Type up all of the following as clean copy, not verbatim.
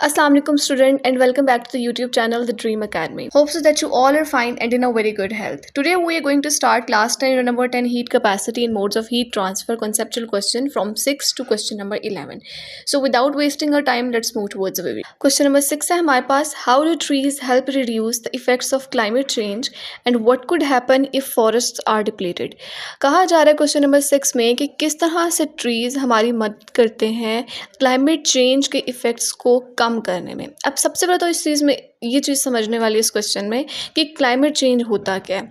Assalamu alaikum student and welcome back to the YouTube channel The Dream Academy. Hope so that you all are fine and in a very good health. Today we are going to start class 10 number 10 heat capacity and modes of heat transfer conceptual question from 6 to question number 11. So without wasting our time, let's move towards the video. Question number 6 है हमारे पास, how do trees help reduce the effects of climate change and what could happen if forests are depleted. कहा जा रहा है question number 6 में कि किस तरह से ट्रीज हमारी मदद करते हैं क्लाइमेट चेंज के इफ़ेक्ट्स को कम करने में। अब सबसे पहले तो इस चीज़ में ये चीज़ समझने वाली है इस क्वेश्चन में कि क्लाइमेट चेंज होता क्या है।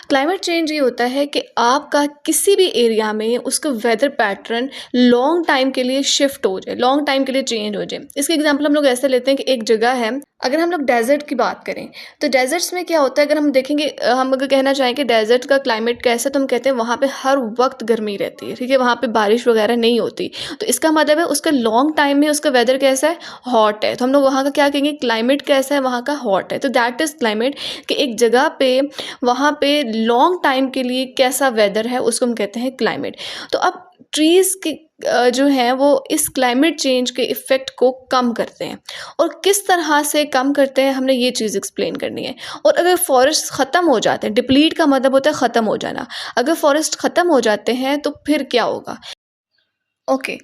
क्लाइमेट चेंज ये होता है कि आपका किसी भी एरिया में उसका वेदर पैटर्न लॉन्ग टाइम के लिए शिफ्ट हो जाए, लॉन्ग टाइम के लिए चेंज हो जाए। इसके एग्जांपल हम लोग ऐसे लेते हैं कि एक जगह है, अगर हम लोग डेजर्ट की बात करें तो डेजर्ट्स में क्या होता है, अगर हम देखेंगे, हम अगर कहना चाहें कि डेजर्ट का क्लाइमेट कैसा, तो हम कहते हैं वहाँ पे हर वक्त गर्मी रहती है, ठीक है, वहाँ पे बारिश वगैरह नहीं होती। तो इसका मतलब है उसका लॉन्ग टाइम में उसका वेदर कैसा है, हॉट है। तो हम लोग वहाँ का क्या कहेंगे, क्लाइमेट कैसा है, वहाँ का हॉट है। तो दैट इज़ क्लाइमेट, कि एक जगह पे वहाँ पे लॉन्ग टाइम के लिए कैसा वेदर है उसको हम कहते हैं क्लाइमेट। तो अब ट्रीज़ की जो हैं वो इस क्लाइमेट चेंज के इफ़ेक्ट को कम करते हैं, और किस तरह से कम करते हैं हमने ये चीज़ एक्सप्लेन करनी है। और अगर फॉरेस्ट ख़त्म हो जाते हैं, डिप्लीट का मतलब होता है ख़त्म हो जाना, अगर फॉरेस्ट ख़त्म हो जाते हैं तो फिर क्या होगा। Okay,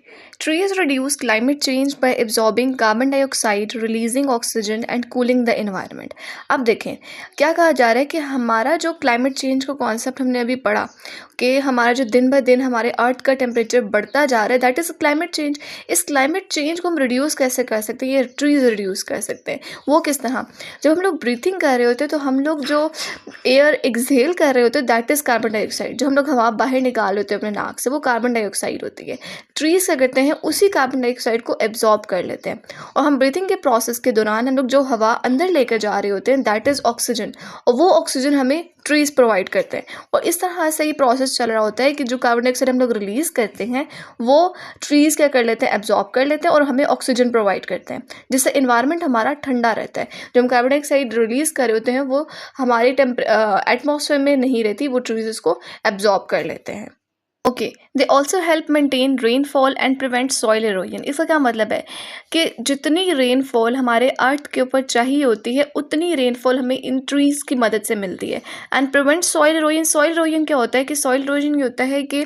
trees reduce climate change by absorbing carbon dioxide, releasing oxygen and cooling the environment. अब देखें क्या कहा जा रहा है कि हमारा जो क्लाइमेट चेंज का कॉन्सेप्ट हमने अभी पढ़ा कि हमारा जो दिन ब दिन हमारे अर्थ का टेम्परेचर बढ़ता जा रहा है, दैट इज़ क्लाइमेट चेंज। इस क्लाइमेट चेंज को हम रिड्यूस कैसे कर सकते हैं, ये ट्रीज रिड्यूस कर सकते हैं। वो किस तरह, जब हम लोग ब्रीथिंग कर रहे होते हैं तो हम लोग जो एयर एक्सहेल कर रहे होते हैं दैट इज़ कार्बन डाइऑक्साइड। जो हम लोग हवा बाहर निकाल लेते हैं अपने नाक से, वो कार्बन डाइऑक्साइड होती है। ट्रीज क्या करते हैं, उसी कार्बन डाइऑक्साइड को एब्जॉर्ब कर लेते हैं, और हम ब्रीथिंग के प्रोसेस के दौरान हम लोग जो हवा अंदर लेकर जा रहे होते हैं दैट इज़ ऑक्सीजन, और वो ऑक्सीजन हमें ट्रीज प्रोवाइड करते हैं। और इस तरह से ये प्रोसेस चल रहा होता है कि जो कार्बन डाइऑक्साइड हम लोग रिलीज़ करते हैं वो ट्रीज़ क्या कर लेते हैं, एब्जॉर्ब कर लेते हैं और हमें ऑक्सीजन प्रोवाइड करते हैं, जिससे इन्वायरमेंट हमारा ठंडा रहता है। जो हम कार्बन डाइऑक्साइड रिलीज़ कर रहे होते हैं वो हमारे एटमॉस्फेयर में नहीं रहती, वो ट्रीज इसको एब्जॉर्ब कर लेते हैं। Okay, they also help maintain rainfall and prevent soil erosion. इसका क्या मतलब है कि जितनी रेनफॉल हमारे अर्थ के ऊपर चाहिए होती है उतनी रेनफॉल हमें इन ट्रीज़ की मदद से मिलती है। And prevent soil erosion. Soil erosion क्या होता है कि सॉइल इरोजन ये होता है कि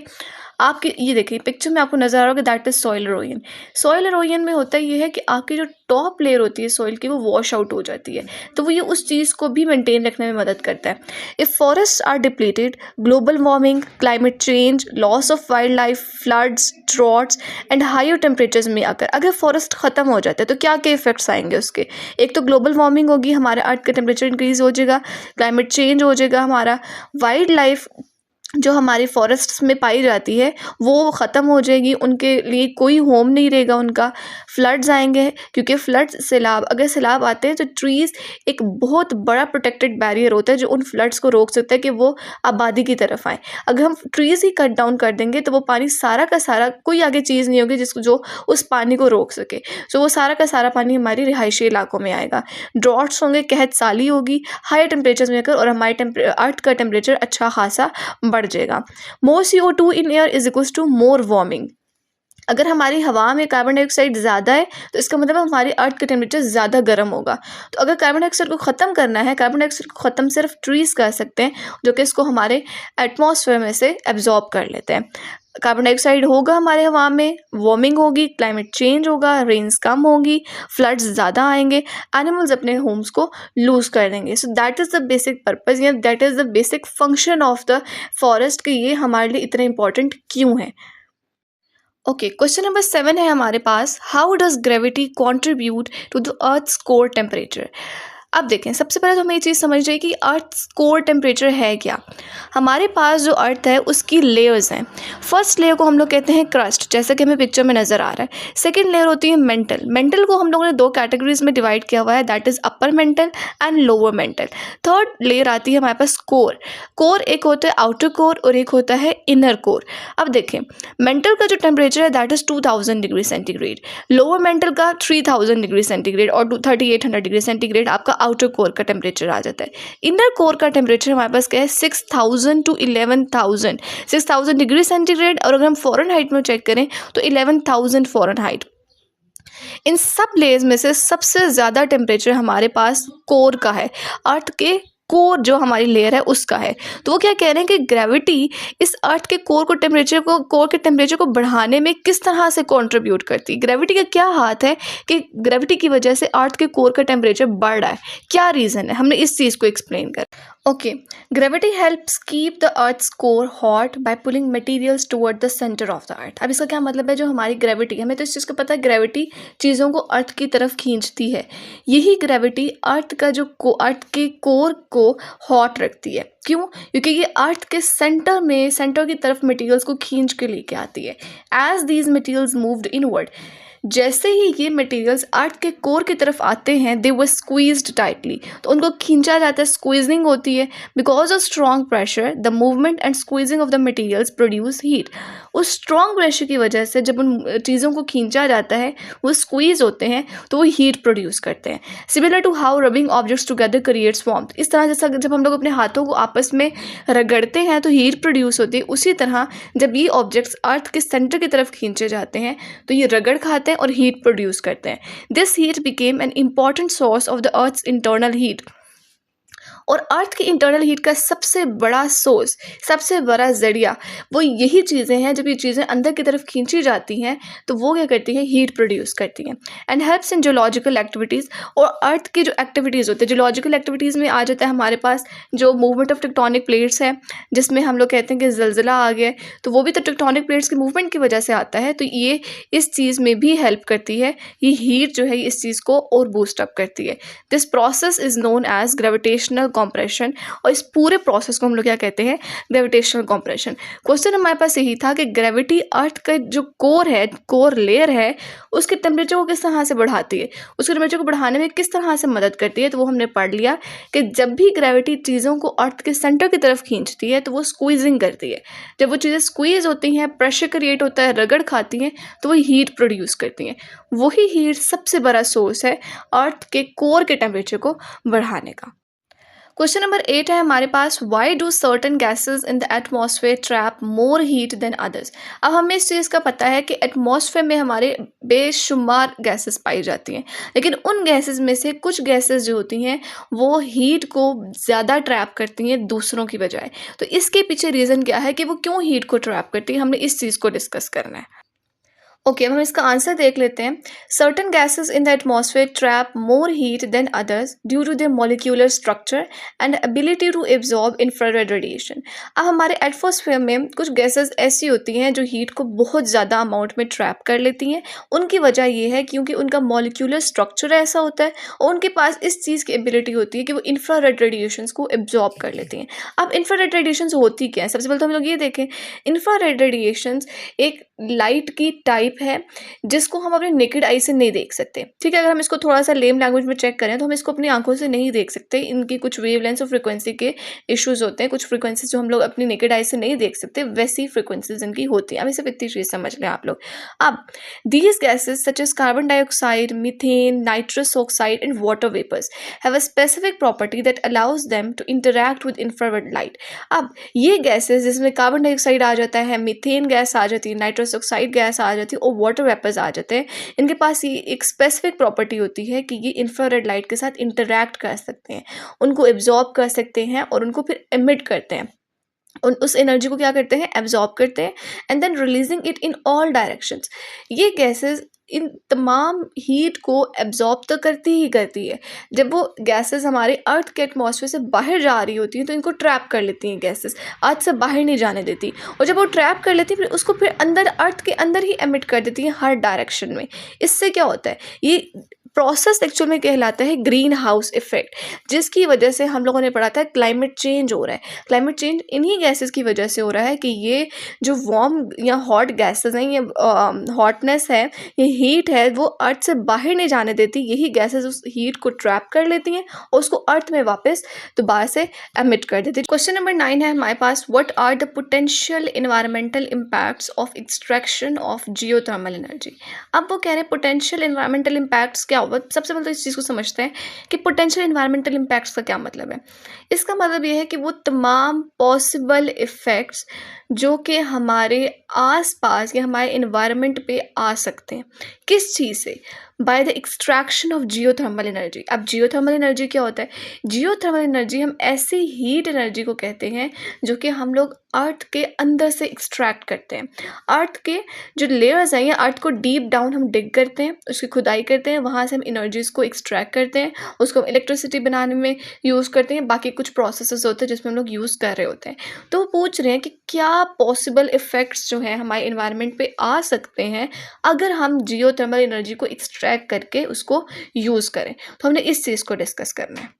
आपकी, ये देखिए पिक्चर में आपको नज़र आ रहा होगा, that is soil erosion. Soil erosion में होता ये है कि आपकी जो टॉप लेयर होती है सॉइल की वो वॉश आउट हो जाती है, तो वो ये उस चीज़ को भी मेंटेन रखने में मदद करता है। If forest are depleted, global warming, climate change, loss of wildlife, floods, droughts and higher temperatures में आकर अगर फॉरेस्ट ख़त्म हो जाता है तो क्या क्या इफेक्ट्स आएंगे उसके। एक तो ग्लोबल वार्मिंग होगी, हमारे अर्थ का टेम्परेचर इंक्रीज़ हो जाएगा, क्लाइमेट चेंज हो जाएगा, हमारा वाइल्ड लाइफ जो हमारी फॉरेस्ट्स में पाई जाती है वो ख़त्म हो जाएगी, उनके लिए कोई होम नहीं रहेगा उनका। फ्लड्स आएंगे, क्योंकि फ्लड्स, सैलाब, अगर सैलाब आते हैं तो ट्रीज़ एक बहुत बड़ा प्रोटेक्टेड बैरियर होता है जो उन फ्लड्स को रोक सकता है कि वो आबादी की तरफ आए। अगर हम ट्रीज़ ही कट डाउन कर देंगे तो वो पानी सारा का सारा, कोई आगे चीज़ नहीं होगी जिसको जो उस पानी को रोक सके, तो वो सारा का सारा पानी हमारी रिहायशी इलाकों में आएगा। ड्रॉट्स होंगे, कहत साली होगी, हायर टेम्परेचर में आकर, और हमारे अर्थ का टेम्परेचर अच्छा खासा बढ़ जाएगा। More CO2 in air is equals to more warming. अगर हमारी हवा में कार्बन डाइऑक्साइड ज़्यादा है तो इसका मतलब हमारी अर्थ का टेम्परेचर ज़्यादा गर्म होगा। तो अगर कार्बन डाइऑक्साइड को ख़त्म करना है, कार्बन डाइऑक्साइड को ख़त्म सिर्फ ट्रीज़ कर सकते हैं जो कि इसको हमारे एटमॉस्फेयर में से एब्जॉर्ब कर लेते हैं। कार्बन डाइऑक्साइड होगा हमारे हवा में, वार्मिंग होगी, क्लाइमेट चेंज होगा, रेन्स कम होगी, फ्लड्स ज़्यादा आएंगे, एनिमल्स अपने होम्स को लूज़ कर देंगे। So that is the basic purpose, या that is the basic function of the forest, कि ये हमारे लिए इतने इंपॉर्टेंट क्यों है। ओके, क्वेश्चन नंबर 7 है हमारे पास, how does gravity contribute to the earth's core temperature. अब देखें, सबसे पहले तो हमें ये चीज़ समझ जाए कि अर्थ कोर टेम्परेचर है क्या। हमारे पास जो अर्थ है उसकी लेयर्स हैं। फर्स्ट लेयर को हम लोग कहते हैं क्रस्ट, जैसा कि हमें पिक्चर में नज़र आ रहा है। सेकंड लेयर होती है मेंटल। मेंटल को हम लोगों ने दो कैटेगरीज में डिवाइड किया हुआ है, that is upper mantle and lower mental. Third layer आती है हमारे पास कोर। कोर एक होता है आउटर कोर और एक होता है इनर कोर। अब देखें, मेंटल का जो टेम्परेचर है that is 2000 degree centigrade, lower mental का 3000 डिग्री सेंटीग्रेड, और 3800 डिग्री सेंटीग्रेड आपका आउटर कोर का टेम्परेचर आ जाता है। इनर कोर का टेम्परेचर हमारे पास क्या है, 6000 टू 11000, 6000 डिग्री सेंटीग्रेड, और अगर हम फ़ॉरेनहाइट में चेक करें तो 11000 फ़ॉरेनहाइट। इन सब लेयर्स में से सबसे ज़्यादा टेम्परेचर हमारे पास कोर का है, अर्थ के कोर जो हमारी लेयर है उसका है। तो वो क्या कह रहे हैं कि ग्रेविटी इस अर्थ के कोर के टेम्परेचर को बढ़ाने में किस तरह से कंट्रीब्यूट करती है। ग्रेविटी का क्या हाथ है कि ग्रेविटी की वजह से अर्थ के कोर का टेम्परेचर बढ़ रहा है, क्या रीज़न है, हमने इस चीज़ को एक्सप्लेन कर। Okay, gravity helps keep the earth's core hot by pulling materials toward the centre of the earth. अब इसका क्या मतलब है, जो हमारी ग्रेविटी है, हमें तो इस चीज़ को पता है, ग्रेविटी चीज़ों को अर्थ की तरफ खींचती है। यही ग्रेविटी अर्थ के कोर को हॉट रखती है। क्यों? क्योंकि ये अर्थ के सेंटर की तरफ मटेरियल्स को खींच के लेके आती है। As these materials moved inward, जैसे ही ये मटेरियल्स अर्थ के कोर की तरफ आते हैं, दे वर स्क्वीज्ड टाइटली, तो उनको खींचा जाता है, स्क्वीजिंग होती है। Because of strong pressure the movement and squeezing of the materials produce heat. उस स्ट्रॉन्ग प्रेशर की वजह से जब उन चीज़ों को खींचा जाता है, वो स्क्वीज होते हैं तो वो हीट प्रोड्यूस करते हैं। Similar to how rubbing objects together creates warmth, इस तरह जैसा जब हम लोग अपने हाथों को आपस में रगड़ते हैं तो हीट प्रोड्यूस होती है, उसी तरह जब ये ऑब्जेक्ट्स अर्थ के सेंटर की तरफ खींचे जाते हैं तो ये रगड़ खाते हैं और हीट प्रोड्यूस करते हैं। This heat became an important source of the earth's internal heat. और अर्थ की इंटरनल हीट का सबसे बड़ा सोर्स, सबसे बड़ा जरिया वो यही चीज़ें हैं। जब ये चीज़ें अंदर की तरफ खींची जाती हैं तो वो क्या करती हैं, हीट प्रोड्यूस करती हैं। And helps in geological activities, और अर्थ की जो एक्टिविटीज़ होती है, जियोलॉजिकल एक्टिविटीज़ में आ जाता है हमारे पास जो मूवमेंट ऑफ टेक्टोनिक प्लेट्स है, जिसमें हम लोग कहते हैं कि ज़लज़ला आ गया, तो वो भी तो टेक्टोनिक प्लेट्स की मूवमेंट की वजह से आता है। तो ये इस चीज़ में भी हेल्प करती है, ये हीट जो है इस चीज़ को और बूस्ट अप करती है। This process is known as gravitational compression, और इस पूरे प्रोसेस को हम लोग क्या कहते हैं, ग्रेविटेशनल कॉम्प्रेशन। क्वेश्चन हमारे पास यही था कि ग्रेविटी अर्थ का जो कोर है, कोर लेयर है, उसके टेम्परेचर को किस तरह से बढ़ाती है, उसके टेम्परेचर को बढ़ाने में किस तरह से मदद करती है। तो वो हमने पढ़ लिया कि जब भी ग्रेविटी चीज़ों को अर्थ के सेंटर की तरफ खींचती है तो वो स्क्वीजिंग करती है। जब वो चीज़ें स्क्वीज होती हैं, प्रेशर क्रिएट होता है, रगड़ खाती हैं, तो वो हीट प्रोड्यूस करती हैं। वही हीट सबसे बड़ा सोर्स है अर्थ के कोर के टेम्परेचर को बढ़ाने का। क्वेश्चन नंबर 8 है हमारे पास, why do certain gases in the atmosphere trap more heat than others. अब हमें इस चीज़ का पता है कि एटमॉस्फेयर में हमारे बेशुमार गैसेस पाई जाती हैं, लेकिन उन गैसेस में से कुछ गैसेस जो होती हैं वो हीट को ज़्यादा ट्रैप करती हैं दूसरों की बजाय। तो इसके पीछे रीज़न क्या है कि वो क्यों हीट को ट्रैप करती हैं, हमने इस चीज़ को डिस्कस करना है। ओके, अब हम इसका आंसर देख लेते हैं। Certain gases in the atmosphere trap more heat than others due to their molecular structure and ability to absorb infrared radiation. अब हमारे एटमॉस्फेयर में कुछ गैसेस ऐसी होती हैं जो हीट को बहुत ज़्यादा अमाउंट में ट्रैप कर लेती हैं। उनकी वजह ये है क्योंकि उनका मॉलिक्यूलर स्ट्रक्चर ऐसा होता है और उनके पास इस चीज़ की एबिलिटी होती है कि वो इंफ्रारेड रेडिएशंस को एब्जॉर्ब कर लेती हैं। अब इंफ्रारेड रेडिएशंस होती क्या है, सबसे पहले तो हम लोग ये देखें। इंफ्रारेड रेडिएशंस एक लाइट की टाइप है जिसको हम अपने नेकेड आई से नहीं देख सकते। ठीक है, अगर हम इसको थोड़ा सा लेम लैंग्वेज में चेक करें तो हम इसको अपनी आंखों से नहीं देख सकते। इनकी कुछ वेवलेंथ और फ्रीक्वेंसी के इश्यूज होते हैं, कुछ फ्रीक्वेंसीज जो हम लोग अपनी नेकेड आई से नहीं देख सकते, वैसी फ्रीक्वेंसीज इनकी होती हैं। अब इसे इतनी चीज़ समझ लें आप लोग। अब these gases such as carbon dioxide, methane, nitrous oxide and water vapours have a specific property that allows them to interact with infrared light. अब ये गैसेज जिसमें कार्बन डाइऑक्साइड आ जाता है, मीथेन गैस आ जाती है, नाइट्रस ऑक्साइड गैस आ जाती है और वाटर वेपर्स आ जाते हैं, इनके पास ये एक स्पेसिफिक प्रॉपर्टी होती है कि ये इंफ्रारेड लाइट के साथ इंटरैक्ट कर सकते हैं, उनको एब्जॉर्ब कर सकते हैं और उनको फिर एमिट करते हैं। उस एनर्जी को क्या करते हैं, एब्जॉर्ब करते हैं and then releasing it in all directions. ये गैसेस इन तमाम हीट को एब्जॉर्ब तो करती ही करती है। जब वो गैसेस हमारे अर्थ के एटमॉस्फेयर से बाहर जा रही होती हैं तो इनको ट्रैप कर लेती हैं गैसेस, अर्थ से बाहर नहीं जाने देती, और जब वो ट्रैप कर लेती है फिर उसको फिर अंदर अर्थ के अंदर ही एमिट कर देती हैं हर डायरेक्शन में। इससे क्या होता है, ये प्रोसेस एक्चुअल में कहलाता है ग्रीन हाउस इफेक्ट, जिसकी वजह से हम लोगों ने पढ़ा था क्लाइमेट चेंज हो रहा है। क्लाइमेट चेंज इन्हीं गैसेस की वजह से हो रहा है कि ये जो वार्म या हॉट गैसेस हैं, ये हॉटनेस है, ये हीट है, वो अर्थ से बाहर नहीं जाने देती। यही गैसेस उस हीट को ट्रैप कर लेती हैं और उसको अर्थ में वापस दोबारा से एमिट कर देती है। क्वेश्चन नंबर 9 है हमारे पास, what are the potential environmental impacts of extraction of geothermal energy. अब वो कह रहे हैं पोटेंशियल इन्वायरमेंटल इम्पैक्ट्स क्या हुआ। सबसे पहले तो इस चीज़ को समझते हैं कि पोटेंशियल एनवायरमेंटल इम्पैक्ट्स का क्या मतलब है। इसका मतलब ये है कि वो तमाम पॉसिबल इफ़ेक्ट्स जो कि हमारे आस-पास या हमारे एनवायरनमेंट पे आ सकते हैं। किस चीज़ से? By the extraction of geothermal energy. अब जियोथर्मल एनर्जी क्या होता है? जियोथर्मल एनर्जी हम ऐसी हीट एनर्जी को कहते हैं जो कि हम लोग अर्थ के अंदर से एक्सट्रैक्ट करते हैं। अर्थ के जो लेयर्स हैं या अर्थ को डीप डाउन हम डिग करते हैं, उसकी खुदाई करते हैं, वहाँ से हम एनर्जीज़ को एक्सट्रैक्ट करते हैं, उसको हम इलेक्ट्रिसिटी बनाने में यूज़ करते हैं, बाकी कुछ प्रोसेसेस होते हैं जिसमें हम लोग यूज़ कर रहे होते हैं। तो वो पूछ रहे हैं कि क्या पॉसिबल इफ़ेक्ट्स जो हैं हमारे एनवायरनमेंट पे आ सकते हैं अगर हम जियोथर्मल एनर्जी को एक्सट्रैक्ट करके उसको यूज़ करें। तो हमने इस चीज़ को डिस्कस करना है।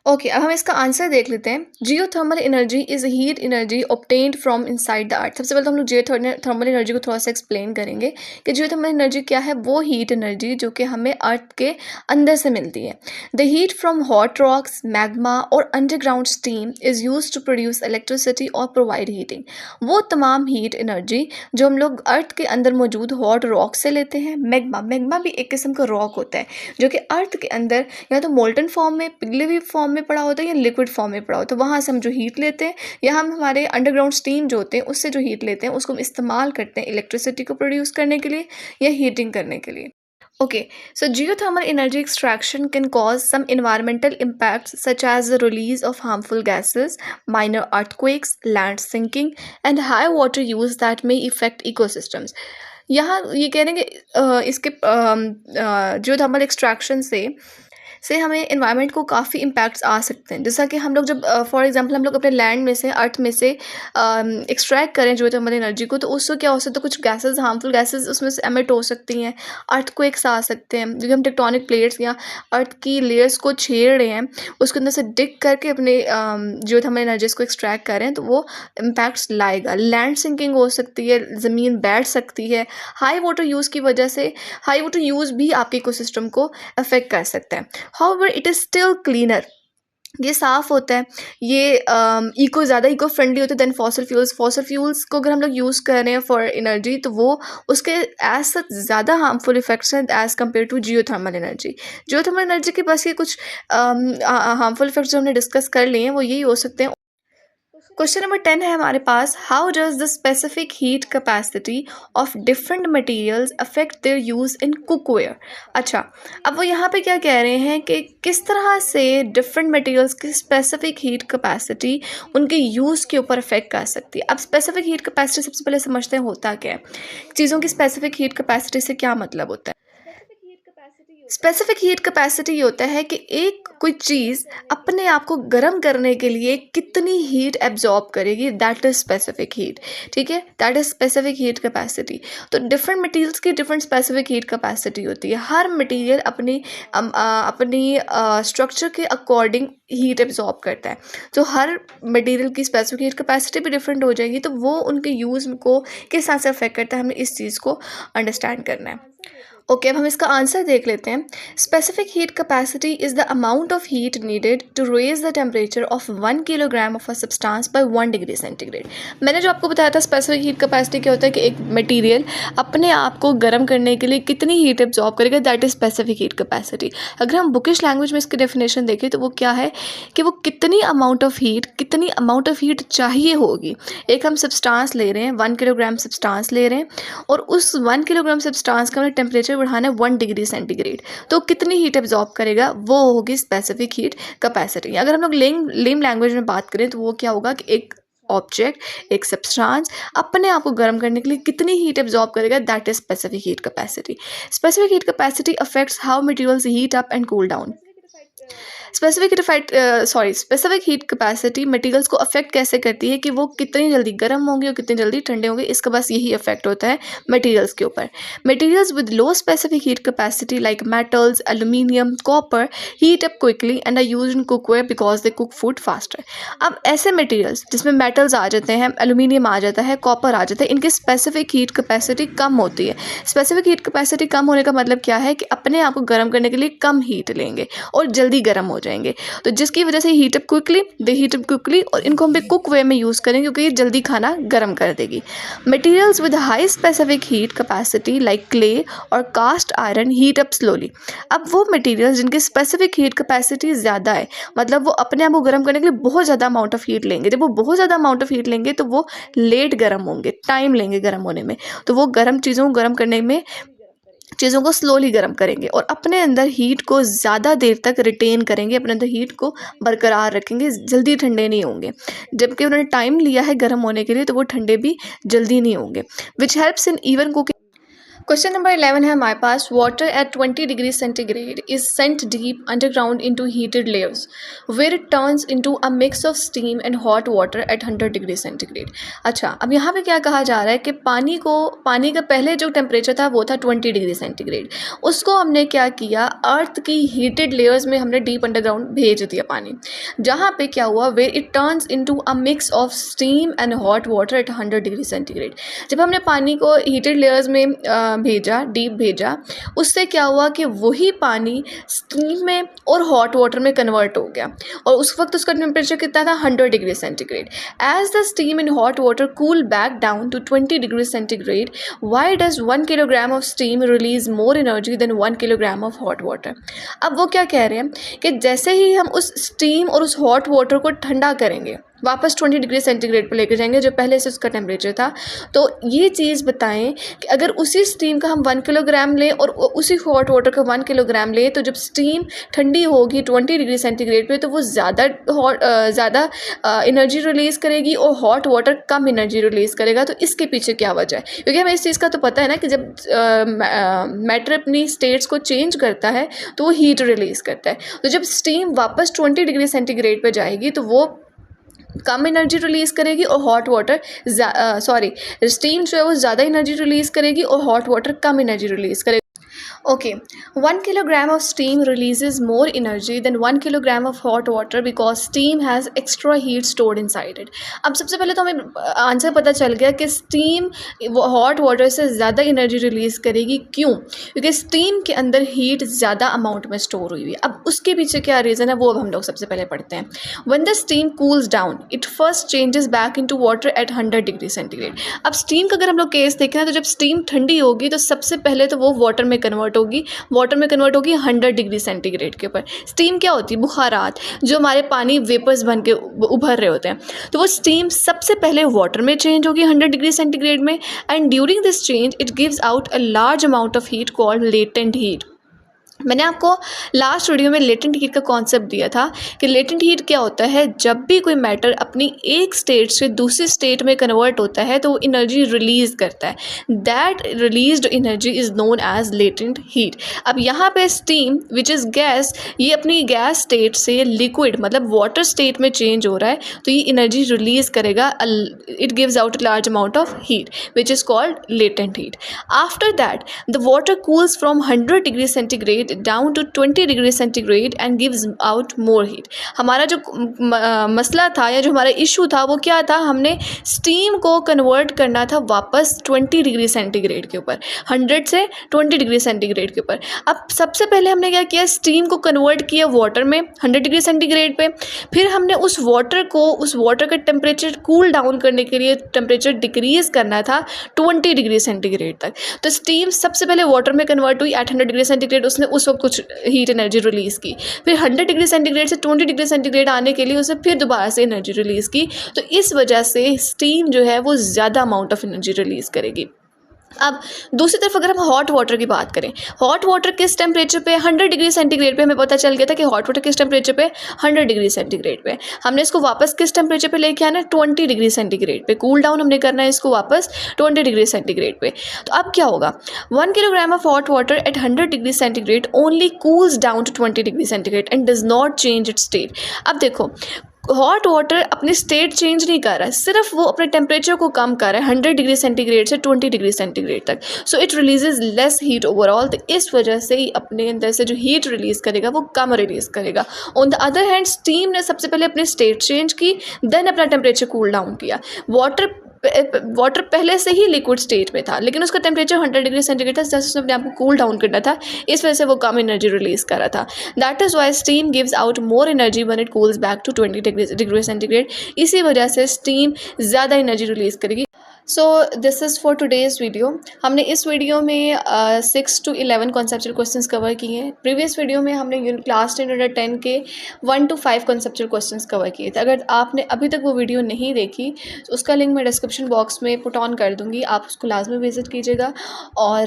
ओके, अब हम इसका आंसर देख लेते हैं। Geothermal energy is heat energy obtained from inside the earth. सबसे पहले तो हम लोग जियोथर्मल एनर्जी को थोड़ा सा एक्सप्लेन करेंगे कि जियोथर्मल एनर्जी क्या है। वो हीट एनर्जी जो कि हमें अर्थ के अंदर से मिलती है। The heat from hot rocks, magma और underground steam is use to produce electricity और प्रोवाइड हीटिंग। वो तमाम हीट एनर्जी जो हम लोग अर्थ के अंदर मौजूद हॉट रॉक से लेते हैं। मैग्मा भी एक किस्म का रॉक होता है जो कि अर्थ के अंदर या तो मोल्टन फॉर्म में, पिघले हुए फॉर्म में पड़ा होता है या लिक्विड फॉर्म में पड़ा होता है। वहाँ से हम जो हीट लेते हैं या हम हमारे अंडरग्राउंड स्टीम जो होते हैं उससे जो हीट लेते हैं उसको हम इस्तेमाल करते हैं इलेक्ट्रिसिटी को प्रोड्यूस करने के लिए या हीटिंग करने के लिए। Okay, so geothermal energy extraction can cause some environmental impacts such as the release of harmful gases, minor earthquakes, land sinking, and high water use that may affect ecosystems. यहाँ ये कह रहे हैं कि इसके जियोथर्मल एक्सट्रैक्शन से हमें environment को काफ़ी इम्पैक्ट्स आ सकते हैं। जैसा कि हम लोग जब फॉर एग्जांपल हम लोग अपने लैंड में से, अर्थ में से एक्सट्रैक्ट करें जियोथर्मल एनर्जी को, तो उससे क्या हो सकता है, कुछ गैसेस, हार्मफुल गैसेस उसमें से एमिट हो सकती हैं, अर्थक्वेक्स आ सकते हैं। क्योंकि हम टेक्टोनिक प्लेट्स या अर्थ की लेयर्स को छेड़ रहे हैं, उसके अंदर से डिग करके अपने जियोथर्मल एनर्जीज को एक्सट्रैक्ट कर रहे हैं, तो वो इम्पैक्ट्स लाएगा। लैंड सिंकिंग हो सकती है, ज़मीन बैठ सकती है। हाई वाटर यूज़ की वजह से, हाई वाटर यूज़ भी आपके इकोसिस्टम को अफेक्ट कर सकता है। However, it is still cleaner. ये साफ़ होता है, ये ज़्यादा इको फ्रेंडली होता है than fossil fuels. Fossil fuels को अगर हम लोग यूज़ कर रहे हैं फॉर एनर्जी, तो वो उसके एज सच ज़्यादा हार्मफुल इफेक्ट्स हैं as compared to geothermal energy. Geothermal energy के बस ये कुछ हार्मफुल इफेक्ट्स जो हमने डिस्कस कर लिए हैं वो यही हो सकते हैं। क्वेश्चन नंबर 10 है हमारे पास। How does the specific heat capacity of different materials affect their use in cookware. अच्छा, अब वो यहाँ पे क्या कह रहे हैं कि किस तरह से डिफरेंट मटेरियल्स की स्पेसिफिक हीट कैपेसिटी उनके यूज़ के ऊपर अफेक्ट कर सकती है। अब स्पेसिफिक हीट कैपेसिटी सबसे पहले समझते हैं होता क्या है, चीज़ों की स्पेसिफिक हीट कैपेसिटी से क्या मतलब होता है। स्पेसिफिक हीट कैपेसिटी ये होता है कि एक कोई चीज़ अपने आप को गर्म करने के लिए कितनी हीट एब्जॉर्ब करेगी, दैट इज़ स्पेसिफिक हीट। ठीक है, that is specific heat capacity. तो डिफरेंट मटेरियल्स की डिफरेंट स्पेसिफिक हीट कैपेसिटी होती है। हर मटेरियल अपनी स्ट्रक्चर के अकॉर्डिंग हीट एब्जॉर्ब करता है। तो हर मटेरियल की स्पेसिफिक हीट कैपेसिटी भी डिफरेंट हो जाएगी, तो वो उनके यूज़ को किस तरह से अफेक्ट करता है, हमें इस चीज़ को अंडरस्टैंड करना है। ओके, अब हम इसका आंसर देख लेते हैं। Specific heat capacity is the amount of heat needed to raise the temperature of 1 kilogram of a substance by 1 degree centigrade. मैंने जो आपको बताया था स्पेसिफिक हीट कैपेसिटी क्या होता है कि एक मटेरियल अपने आप को गर्म करने के लिए कितनी हीट एब्जॉर्ब करेगा, that is specific heat capacity. अगर हम बुकिश लैंग्वेज में इसकी डेफिनेशन देखें तो वो क्या है कि वो कितनी अमाउंट ऑफ हीट चाहिए होगी। एक हम सब्सटेंस ले रहे हैं, 1 किलोग्राम सब्सटेंस ले रहे हैं और उस 1 किलोग्राम सब्सटेंस का हमने टेम्परेचर बढ़ाना है 1 डिग्री सेंटीग्रेड, तो कितनी हीट एब्जॉर्ब करेगा, वो होगी स्पेसिफिक हीट कैपेसिटी। अगर हम लोग लेम लैंग्वेज में बात करें तो वो क्या होगा कि एक ऑब्जेक्ट, एक सब्सटेंस अपने आप को गर्म करने के लिए कितनी हीट एब्जॉर्ब करेगा, that is specific heat capacity. Specific heat capacity affects how materials heat up and cool down. Specific heat capacity materials को अफेक्ट कैसे करती है कि वो कितनी जल्दी गर्म होंगे और कितनी जल्दी ठंडे होंगे, इसका बस यही अफेक्ट होता है मटेरियल्स के ऊपर। Materials with low specific heat capacity like metals, aluminium, copper heat up quickly and are used in cookware because they cook food faster. अब ऐसे मटेरियल्स जिसमें मेटल्स आ जाते हैं, एल्यूमिनियम आ जाता है, कॉपर आ जाता है, इनकी स्पेसिफिक हीट कैपेसिटी कम होती है। स्पेसिफिक हीट कैपेसिटी कम होने का मतलब क्या है कि अपने आप को गर्म करने के लिए कम हीट लेंगे और जल्दी गर्म हो जाएंगे, तो जिसकी वजह से हीट अप क्विकली, दे हीट अप क्विकली, और इनको हम कुक वे में यूज़ करेंगे क्योंकि ये जल्दी खाना गर्म कर देगी। Materials with high specific heat capacity like clay और cast iron heat up slowly. अब वो मटेरियल्स जिनकी स्पेसिफिक हीट कैपेसिटी ज़्यादा है, मतलब वो अपने आप को गर्म करने के लिए बहुत ज़्यादा अमाउंट ऑफ हीट लेंगे, जब वो बहुत ज़्यादा अमाउंट ऑफ हीट लेंगे तो वो लेट गर्म होंगे, टाइम लेंगे गर्म होने में, तो वो गर्म चीज़ों को गर्म करने में चीज़ों को स्लोली गर्म करेंगे और अपने अंदर हीट को ज़्यादा देर तक रिटेन करेंगे, अपने अंदर हीट को बरकरार रखेंगे, जल्दी ठंडे नहीं होंगे। जबकि उन्होंने टाइम लिया है गर्म होने के लिए तो वो ठंडे भी जल्दी नहीं होंगे, which helps in even cooking. Question number 11 है हमारे पास, water at 20 degree centigrade is sent deep underground into heated layers where it turns into a mix of steam and hot water at 100 degree centigrade। अच्छा, अब यहाँ पे क्या कहा जा रहा है कि पानी का पहले जो टेम्परेचर था वो था 20 डिग्री सेंटीग्रेड, उसको हमने क्या किया, अर्थ की हीटेड लेयर्स में हमने डीप अंडरग्राउंड भेज दिया पानी, जहाँ पे क्या हुआ, where it turns into a mix of steam and hot water at 100 degree centigrade. जब हमने पानी को हीटेड लेयर्स में भेजा, डीप भेजा, उससे क्या हुआ कि वही पानी स्टीम में और हॉट वाटर में कन्वर्ट हो गया, और उस वक्त उसका टेम्परेचर कितना था, 100 degree centigrade. As the steam in hot water cool back down to 20 degree centigrade, why does 1 kilogram of steam release more energy than 1 kilogram of hot water. अब वो क्या कह रहे हैं कि जैसे ही हम उस स्टीम और उस हॉट वाटर को ठंडा करेंगे, वापस 20 डिग्री सेंटीग्रेड पर लेकर जाएंगे जो पहले से उसका टेम्परेचर था, तो ये चीज़ बताएं कि अगर उसी स्टीम का हम 1 किलोग्राम लें और उसी हॉट वाटर का 1 किलोग्राम लें, तो जब स्टीम ठंडी होगी 20 डिग्री सेंटीग्रेड पे तो वो ज़्यादा एनर्जी रिलीज़ करेगी और हॉट वाटर कम एनर्जी रिलीज़ करेगा। तो इसके पीछे क्या वजह है, क्योंकि हमें इस चीज़ का तो पता है ना कि जब मैटर अपनी स्टेट्स को चेंज करता है तो वो हीट रिलीज़ करता है, तो जब स्टीम वापस 20 डिग्री सेंटीग्रेड पर जाएगी तो वो कम एनर्जी रिलीज़ करेगी और हॉट वाटर स्टीम जो है वो ज़्यादा एनर्जी रिलीज़ करेगी और हॉट वाटर कम एनर्जी रिलीज़ करेगी। Okay, 1 kilogram of steam releases more energy than 1 kilogram of hot water because steam has extra heat stored inside it। अब सबसे पहले तो हमें आंसर पता चल गया कि स्टीम हॉट वाटर से ज़्यादा एनर्जी रिलीज़ करेगी। क्यों? क्योंकि स्टीम के अंदर हीट ज़्यादा अमाउंट में स्टोर हुई हुई है। अब उसके पीछे क्या रीज़न है वो अब हम लोग सबसे पहले पढ़ते हैं। When the steam cools down, it first changes back into water at 100 degree centigrade. अब स्टीम का अगर हम लोग केस देखें तो जब स्टीम ठंडी होगी तो सबसे पहले तो वो वाटर में कन्वर्ट होगी 100 डिग्री सेंटीग्रेड के ऊपर। स्टीम क्या होती है? बुखारात, जो हमारे पानी वेपर्स बन के उभर रहे होते हैं, तो वो स्टीम सबसे पहले वाटर में चेंज होगी 100 डिग्री सेंटीग्रेड में, and during this change it gives out a large amount of heat called latent heat. मैंने आपको लास्ट वीडियो में लेटेंट हीट का कॉन्सेप्ट दिया था कि लेटेंट हीट क्या होता है, जब भी कोई मैटर अपनी एक स्टेट से दूसरी स्टेट में कन्वर्ट होता है तो वो एनर्जी रिलीज़ करता है, that released energy is known as latent heat. अब यहाँ पे स्टीम विच इज़ गैस, ये अपनी गैस स्टेट से लिक्विड मतलब वाटर स्टेट में चेंज हो रहा है, तो ये एनर्जी रिलीज़ करेगा, it gives out a large amount of heat which is called latent heat. After that the water cools from 100 degree centigrade down to 20 degree centigrade and gives out more heat. हमारा जो मसला था या जो हमारा issue था वो क्या था, हमने स्टीम को कन्वर्ट करना था वापस 20 डिग्री सेंटीग्रेड के ऊपर, 100 से 20 डिग्री सेंटीग्रेड के ऊपर। अब सबसे पहले हमने क्या किया, स्टीम को कन्वर्ट किया वाटर में 100 डिग्री सेंटीग्रेड पे, फिर हमने उस वाटर का टेम्परेचर कूल डाउन करने के लिए टेम्परेचर डिक्रीज़ करना था 20 डिग्री सेंटीग्रेड तक। तो स्टीम सबसे पहले वाटर में कन्वर्ट हुई एट 100 डिग्री सेंटीग्रेड, उसने उस वक्त कुछ हीट एनर्जी रिलीज़ की, फिर 100 डिग्री सेंटीग्रेड से 20 डिग्री सेंटीग्रेड आने के लिए उसे फिर दोबारा से एनर्जी रिलीज़ की। तो इस वजह से स्टीम जो है वो ज़्यादा अमाउंट ऑफ एनर्जी रिलीज़ करेगी। अब दूसरी तरफ अगर हम हॉट वाटर की बात करें, हॉट वाटर किस टेम्परेचर पे, 100 डिग्री सेंटीग्रेड पे हमें पता चल गया था कि हॉट वाटर किस टेम्परेचर पे, 100 डिग्री सेंटीग्रेड पे। हमने इसको वापस किस टेम्परेचर पे लेके आना है, 20 डिग्री सेंटीग्रेड पे, कूल डाउन हमने करना है इसको वापस 20 डिग्री सेंटीग्रेड पे। तो अब क्या होगा, 1 kilogram of hot water at 100 degree centigrade only cools down to 20 degree centigrade and does not change its state. अब देखो हॉट वाटर अपनी स्टेट चेंज नहीं कर रहा है, सिर्फ वो अपने टेम्परेचर को कम कर रहा है 100 डिग्री सेंटीग्रेड से 20 डिग्री सेंटीग्रेड तक, so it releases less heat overall. तो इस वजह से ही अपने अंदर से जो हीट रिलीज़ करेगा वो कम रिलीज़ करेगा। On the other hand steam ने सबसे पहले अपनी स्टेट चेंज की, देन अपना टेम्परेचर कूल डाउन किया। वाटर वाटर पहले से ही लिक्विड स्टेट में था, लेकिन उसका टेम्परेचर 100 डिग्री सेंटीग्रेड था, जस्ट उसने अपने आप को कूल डाउन करना था, इस वजह से वो कम एनर्जी रिलीज कर रहा था. That is why steam gives out more energy when it cools back to 20 degree centigrade. इसी वजह से स्टीम ज़्यादा एनर्जी रिलीज करेगी. So this is for today's video. हमने इस वीडियो में 6 to 11 कॉन्सेप्चुअल क्वेश्चंस कवर किए हैं. प्रीवियस वीडियो में हमने क्लास 10 यूनिट 10 के 1 to 5 कॉन्सेप्चुअल क्वेश्चंस कवर किए थे. अगर आपने अभी तक वो वीडियो नहीं देखी तो उसका लिंक मैं डिस्क्रिप्शन बॉक्स में पुट ऑन कर दूँगी, आप उसको लाजमी विज़िट कीजिएगा. और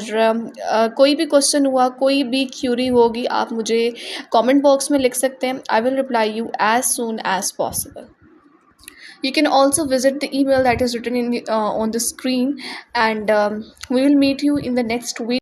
कोई भी क्वेश्चन हुआ, कोई भी क्यूरी होगी, आप मुझे कमेंट बॉक्स में लिख सकते हैं. I will reply you as soon as possible. You can also visit the email that is written on the screen, and we will meet you in the next week.